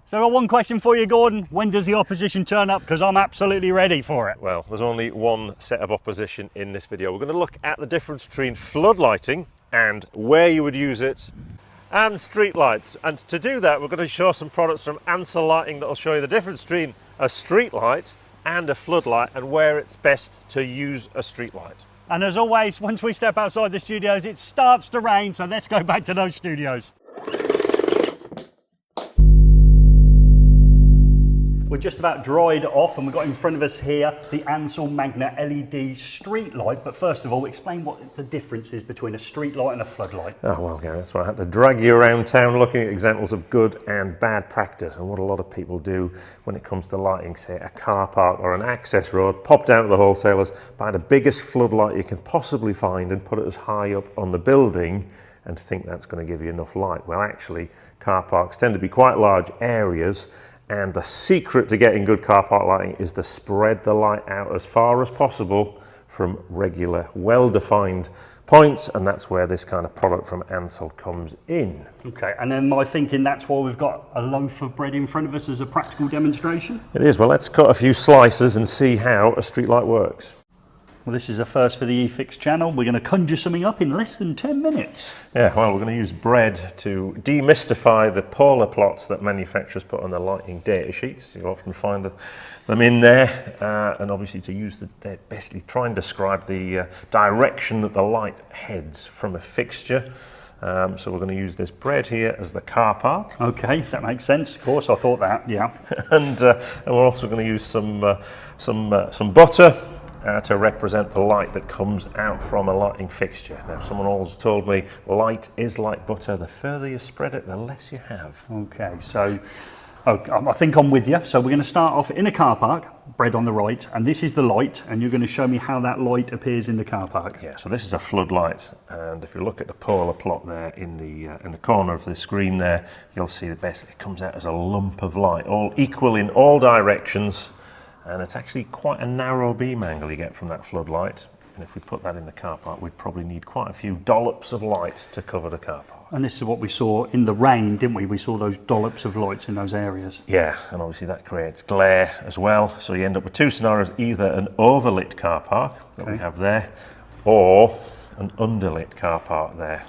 So I've got one question for you, Gordon. When does the opposition turn up? Because I'm absolutely ready for it. Well, there's only one set of opposition in this video. We're going to look at the difference between floodlighting and where you would use it, and street lights. And to do that, we're going to show some products from Ansell Lighting that will show you the difference between a street light and a floodlight and where it's best to use a street light. And as always, once we step outside the studios, it starts to rain. So let's go back to those studios. We're just about dried off and we've got in front of us here the Ansell Magna LED street light. But first of all, explain what the difference is between a street light and a floodlight. Oh, well, Gary, that's why I had to drag you around town looking at examples of good and bad practice and what a lot of people do when it comes to lighting, say a car park or an access road. Pop down to the wholesalers, buy the biggest floodlight you can possibly find and put it as high up on the building and think that's going to give you enough light. Well, actually, car parks tend to be quite large areas. And the secret to getting good car park lighting is to spread the light out as far as possible from regular, well-defined points, and that's where this kind of product from Ansell comes in. Okay, and then my thinking that's why we've got a loaf of bread in front of us as a practical demonstration? It is. Well, let's cut a few slices and see how a street light works. Well, this is a first for the eFix channel. We're going to conjure something up in less than 10 minutes. Yeah, well, we're going to use bread to demystify the polar plots that manufacturers put on their lighting data sheets. You'll often find them in there, and obviously to use they basically try and describe the direction that the light heads from a fixture. So we're going to use this bread here as the car park. Okay, that makes sense. Of course, I thought that. Yeah. and we're also going to use some butter. To represent the light that comes out from a lighting fixture. Now, someone always told me light is like butter. The further you spread it, the less you have. Okay, so I think I'm with you. So we're going to start off in a car park, bread on the right, and this is the light, and you're going to show me how that light appears in the car park. Yeah, so this is a floodlight, and if you look at the polar plot there in the corner of the screen there, you'll see that basically it comes out as a lump of light, all equal in all directions. And it's actually quite a narrow beam angle you get from that floodlight. And if we put that in the car park, we'd probably need quite a few dollops of light to cover the car park. And this is what we saw in the rain, didn't we? We saw those dollops of lights in those areas. Yeah, and obviously that creates glare as well. So you end up with two scenarios, either an overlit car park that we have there, or an underlit car park there.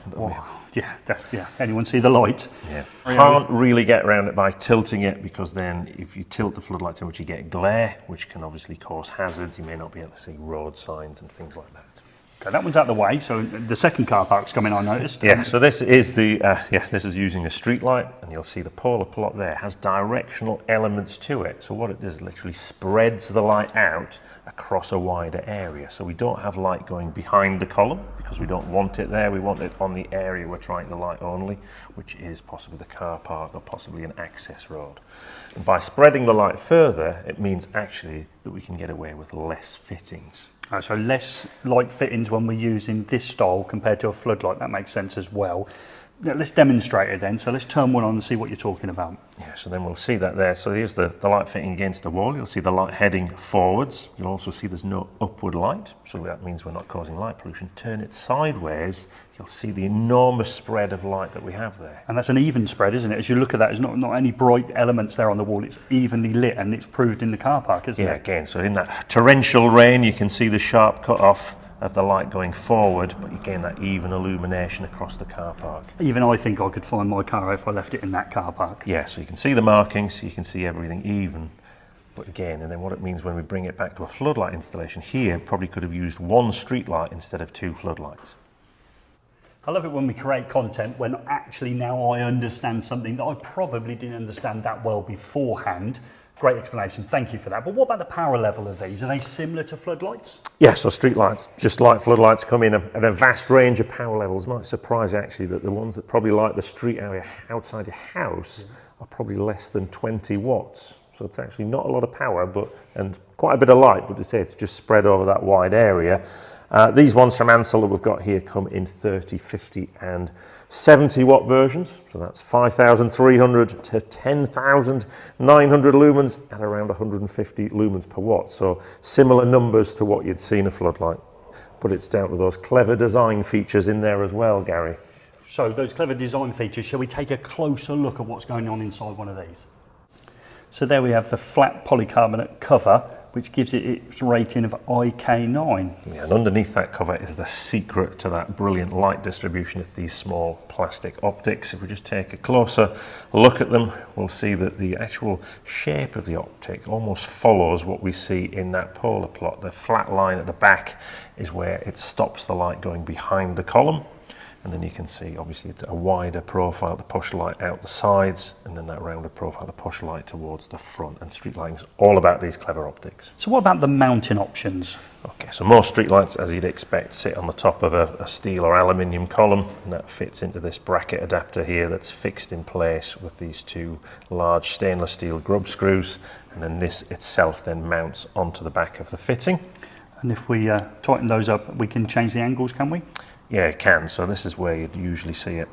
Yeah, anyone see the light? Yeah. Can't really get around it by tilting it, because then if you tilt the floodlights in, which you get glare, which can obviously cause hazards. You may not be able to see road signs and things like that. Okay, that one's out of the way. So the second car park's coming, I noticed. Yeah, so this is this is using a street light, and you'll see the polar plot there has directional elements to it. So what it does, it literally spreads the light out across a wider area. So we don't have light going behind the column because we don't want it there. We want it on the area we're trying to light only, which is possibly the car park or possibly an access road. And by spreading the light further, it means actually that we can get away with less fittings. So less light fittings when we're using this style compared to a floodlight. That makes sense as well. Now, let's demonstrate it then. So let's turn one on and see what you're talking about. Yeah, so then we'll see that there. So here's the light fitting against the wall. You'll see the light heading forwards. You'll also see there's no upward light. So that means we're not causing light pollution. Turn it sideways. You'll see the enormous spread of light that we have there. And that's an even spread, isn't it? As you look at that, there's not any bright elements there on the wall. It's evenly lit, and it's proved in the car park, isn't it? Yeah, again, so in that torrential rain, you can see the sharp cut off of the light going forward, but you gain that even illumination across the car park. Even I think I could find my car if I left it in that car park. Yeah, so you can see the markings, you can see everything even. But again, and then what it means when we bring it back to a floodlight installation here, probably could have used one street light instead of two floodlights. I love it when we create content when actually now I understand something that I probably didn't understand that well beforehand. Great explanation, thank you for that. But what about the power level of these? Are they similar to floodlights? Yeah, so street lights, just like floodlights, come in at a vast range of power levels. Might surprise you actually that the ones that probably light the street area outside your house are probably less than 20 watts. So it's actually not a lot of power, and quite a bit of light, but to say it's just spread over that wide area. These ones from Ansell that we've got here come in 30, 50 and 70 watt versions. So that's 5,300 to 10,900 lumens at around 150 lumens per watt. So similar numbers to what you'd see in a floodlight. But it's down to those clever design features in there as well, Gary. So those clever design features, shall we take a closer look at what's going on inside one of these? So there we have the flat polycarbonate cover, which gives it its rating of IK9. Yeah, and underneath that cover is the secret to that brilliant light distribution. It's these small plastic optics. If we just take a closer look at them, we'll see that the actual shape of the optic almost follows what we see in that polar plot. The flat line at the back is where it stops the light going behind the column. And then you can see, obviously, it's a wider profile to push light out the sides, and then that rounder profile to push light towards the front. And street lighting is all about these clever optics. So what about the mounting options? Okay, so most street lights, as you'd expect, sit on the top of a steel or aluminium column, and that fits into this bracket adapter here that's fixed in place with these two large stainless steel grub screws, and then this itself then mounts onto the back of the fitting. And if we tighten those up, we can change the angles, can we? Yeah, it can. So this is where you'd usually see it,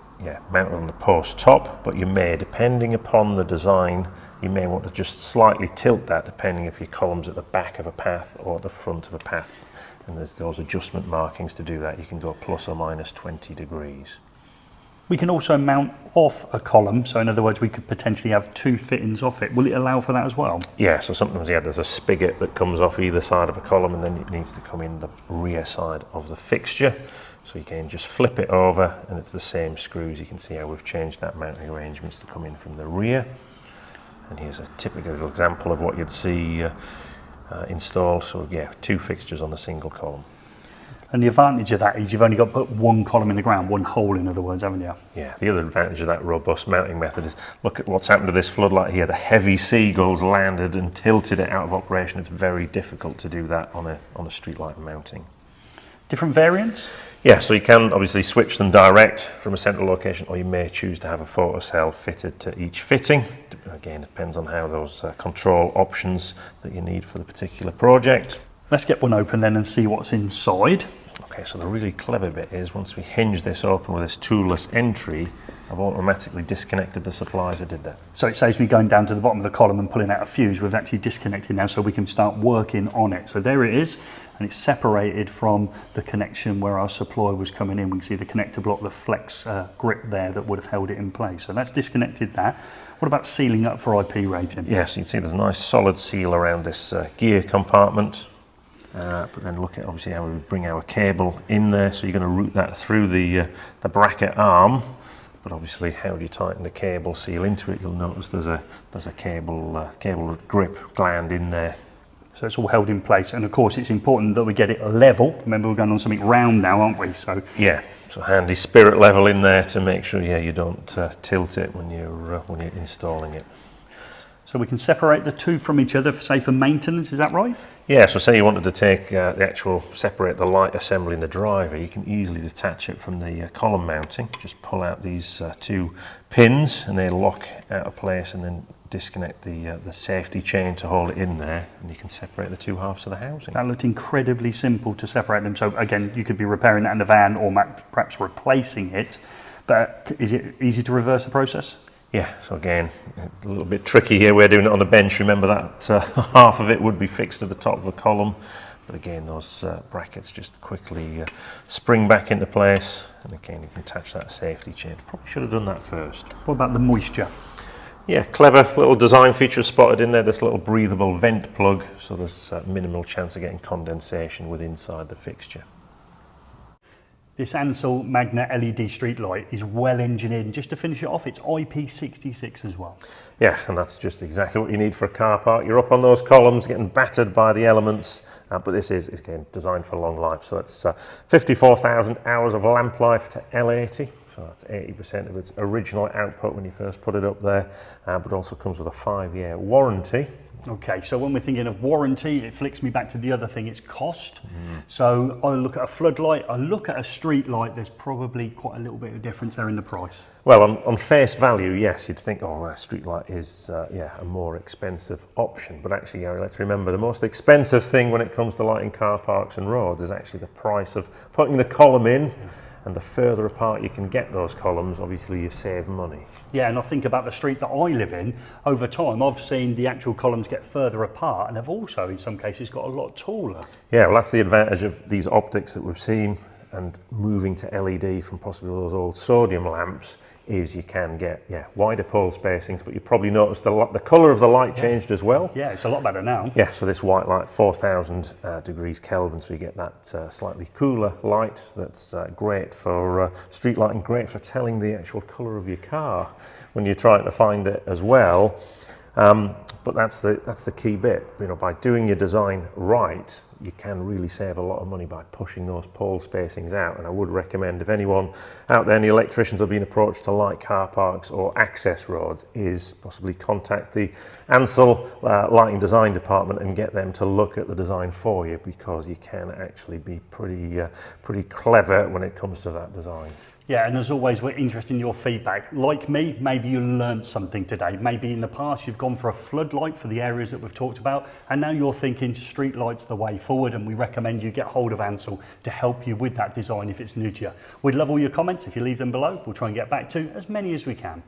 mounted on the post top, but you may, depending upon the design, you may want to just slightly tilt that depending if your column's at the back of a path or at the front of a path. And there's those adjustment markings to do that. You can go plus or minus 20 degrees. We can also mount off a column, so in other words, we could potentially have two fittings off it. Will it allow for that as well? Yeah, so sometimes, there's a spigot that comes off either side of a column, and then it needs to come in the rear side of the fixture. So you can just flip it over, and it's the same screws. You can see how we've changed that mounting arrangements to come in from the rear. And here's a typical example of what you'd see installed. So two fixtures on a single column. And the advantage of that is you've only got to put one column in the ground, one hole in other words, haven't you? Yeah, the other advantage of that robust mounting method is, look at what's happened to this floodlight here. The heavy seagulls landed and tilted it out of operation. It's very difficult to do that on a street light mounting. Different variants? Yeah, so you can obviously switch them direct from a central location, or you may choose to have a photocell fitted to each fitting. Again, it depends on how those control options that you need for the particular project. Let's get one open then and see what's inside. Okay, so the really clever bit is once we hinge this open with this toolless entry, I've automatically disconnected the supplies that did that. So it saves me going down to the bottom of the column and pulling out a fuse. We've actually disconnected now so we can start working on it. So there it is, and it's separated from the connection where our supply was coming in. We can see the connector block, the flex grip there that would have held it in place. So that's disconnected that. What about sealing up for IP rating? Yes, you can see there's a nice solid seal around this gear compartment. But then look at obviously how we bring our cable in there. So you're going to route that through the bracket arm. But obviously, how do you tighten the cable seal into it? You'll notice there's a cable grip gland in there. So it's all held in place, and of course it's important that we get it level. Remember, we're going on something round now, aren't we? So handy spirit level in there to make sure you don't tilt it when you're installing it. So we can separate the two from each other, say for maintenance. Is that right? Yeah, so say you wanted to take separate the light assembly in the driver, you can easily detach it from the column mounting. Just pull out these two pins and they lock out of place, and then disconnect the safety chain to hold it in there, and you can separate the two halves of the housing. That looked incredibly simple to separate them. So again, you could be repairing that in the van or perhaps replacing it, but is it easy to reverse the process? Yeah, so again, a little bit tricky here. We're doing it on the bench. Remember that half of it would be fixed to the top of the column. But again, those brackets just quickly spring back into place. And again, you can attach that safety chain. Probably should have done that first. What about the moisture? Yeah, clever little design feature spotted in there. This little breathable vent plug. So there's minimal chance of getting condensation with inside the fixture. This Ansel Magna LED street light is well engineered, and just to finish it off, it's IP66 as well. Yeah, and that's just exactly what you need for a car park. You're up on those columns getting battered by the elements, but this is again designed for long life. So it's 54,000 hours of lamp life to L80, so that's 80% of its original output when you first put it up there, but also comes with a 5-year warranty. Okay, so when we're thinking of warranty, it flicks me back to the other thing, it's cost. So I look at a floodlight, I look at a street light, there's probably quite a little bit of difference there in the price. Well, on face value, yes, you'd think, oh, a street light is a more expensive option. But actually, let's remember, the most expensive thing when it comes to lighting car parks and roads is actually the price of putting the column in. And the further apart you can get those columns, obviously you save money. Yeah, and I think about the street that I live in, over time I've seen the actual columns get further apart, and have also in some cases got a lot taller. Yeah, well, that's the advantage of these optics that we've seen, and moving to LED from possibly those old sodium lamps. is you can get wider pole spacings, but you probably noticed the colour of the light changed as well. Yeah, it's a lot better now. Yeah, so this white light, 4,000 degrees Kelvin, so you get that slightly cooler light. That's great for street lighting, great for telling the actual colour of your car when you're trying to find it as well. But that's the key bit. You know, by doing your design right, you can really save a lot of money by pushing those pole spacings out. And I would recommend, if anyone out there, any electricians have been approached to light car parks or access roads, is possibly contact the Ansell lighting design department and get them to look at the design for you, because you can actually be pretty clever when it comes to that design. Yeah, and as always, we're interested in your feedback. Like me, maybe you learned something today. Maybe in the past you've gone for a floodlight for the areas that we've talked about, and now you're thinking street lights the way forward, and we recommend you get hold of Ansell to help you with that design if it's new to you. We'd love all your comments. If you leave them below, we'll try and get back to as many as we can.